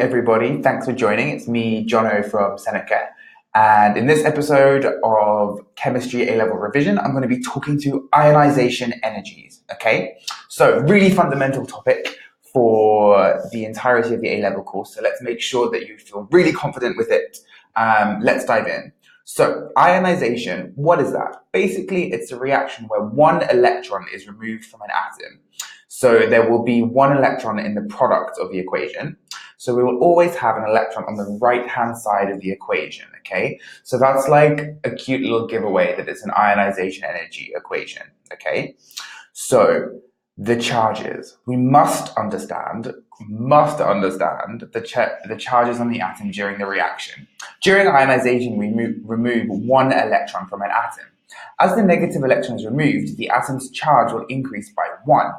everybody, thanks for joining. It's me, Jono from Seneca. And in this episode of Chemistry A-Level Revision, I'm going to be talking through ionization energies, okay? So really fundamental topic for the entirety of the A-Level course. So let's make sure that you feel really confident with it. Let's dive in. So ionization, what is that? Basically, it's a reaction where one electron is removed from an atom. So there will be one electron in the product of the equation. So we will always have an electron on the right-hand side of the equation, okay? So that's like a cute little giveaway that it's an ionization energy equation, okay? So the charges, we must understand the charges on the atom during the reaction. During ionization, we remove one electron from an atom. As the negative electron is removed, the atom's charge will increase by 1.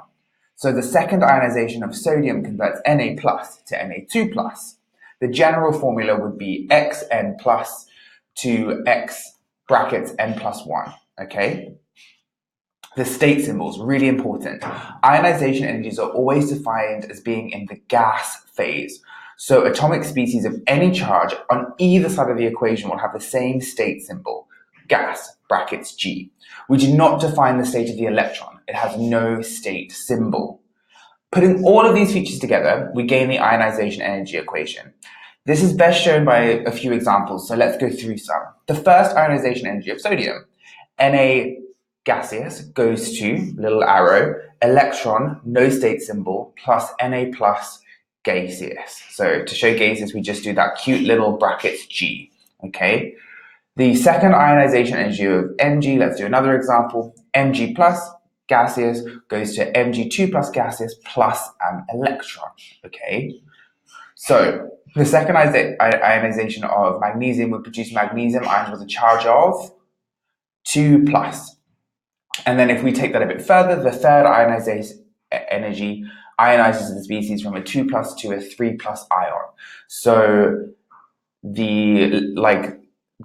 So the second ionization of sodium converts Na plus to Na2+. The general formula would be Xn plus to X brackets n plus 1, okay? The state symbols, really important. Ionization energies are always defined as being in the gas phase. So atomic species of any charge on either side of the equation will have the same state symbol, gas, brackets G. We do not define the state of the electron. It has no state symbol. Putting all of these features together, we gain the ionization energy equation. This is best shown by a few examples, so let's go through some. The first ionization energy of sodium, Na gaseous goes to, little arrow, electron, no state symbol, plus Na plus gaseous. So to show gaseous, we just do that cute little brackets G, okay? The second ionization energy of Mg, let's do another example, Mg plus gaseous goes to Mg2 plus gaseous plus an electron, okay? So the second ionization of magnesium would produce magnesium ions with a charge of 2 plus. And then if we take that a bit further, the third ionization energy ionizes the species from a 2 plus to a 3 plus ion. So the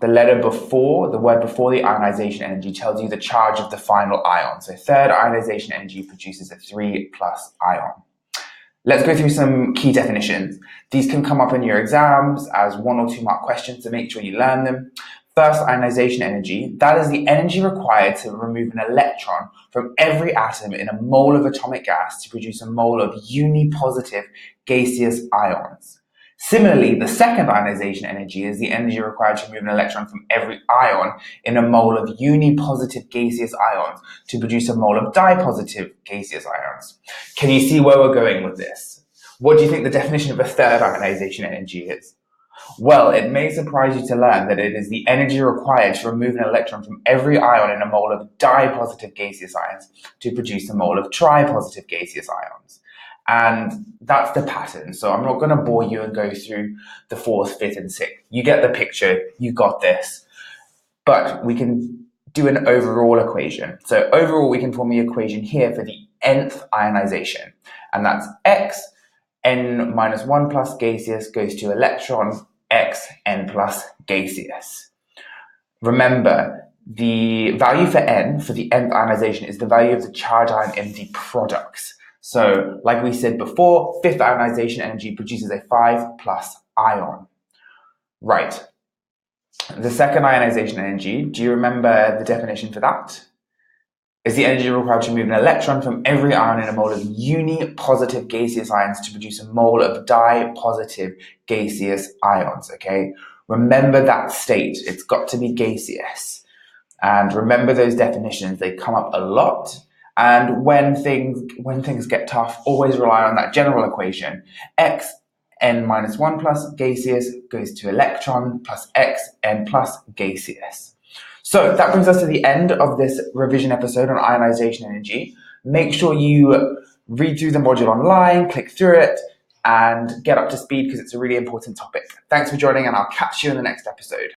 letter before, the word before the ionization energy tells you the charge of the final ion. So third ionization energy produces a 3 plus ion. Let's go through some key definitions. These can come up in your exams as 1 or 2 mark questions, so make sure you learn them. First, ionization energy, that is the energy required to remove an electron from every atom in a mole of atomic gas to produce a mole of unipositive gaseous ions. Similarly, the second ionization energy is the energy required to remove an electron from every ion in a mole of unipositive gaseous ions to produce a mole of dipositive gaseous ions. Can you see where we're going with this? What do you think the definition of a third ionization energy is? Well, it may surprise you to learn that it is the energy required to remove an electron from every ion in a mole of dipositive gaseous ions to produce a mole of tripositive gaseous ions. And that's the pattern. So I'm not going to bore you and go through the 4th, 5th, and 6th. You get the picture. You got this. But we can do an overall equation. So overall, we can form the equation here for the nth ionization. And that's X, n minus 1 plus gaseous goes to electron, X, n plus gaseous. Remember, the value for n, for the nth ionization, is the value of the charge ion in the products. So, like we said before, 5th ionization energy produces a 5 plus ion. Right. The second ionization energy, do you remember the definition for that? Is the energy required to remove an electron from every ion in a mole of unipositive gaseous ions to produce a mole of dipositive gaseous ions, okay? Remember that state. It's got to be gaseous. And remember those definitions. They come up a lot. And when things get tough, always rely on that general equation. X n minus 1 plus gaseous goes to electron plus X n plus gaseous. So that brings us to the end of this revision episode on ionization energy. Make sure you read through the module online, click through it, and get up to speed because it's a really important topic. Thanks for joining, and I'll catch you in the next episode.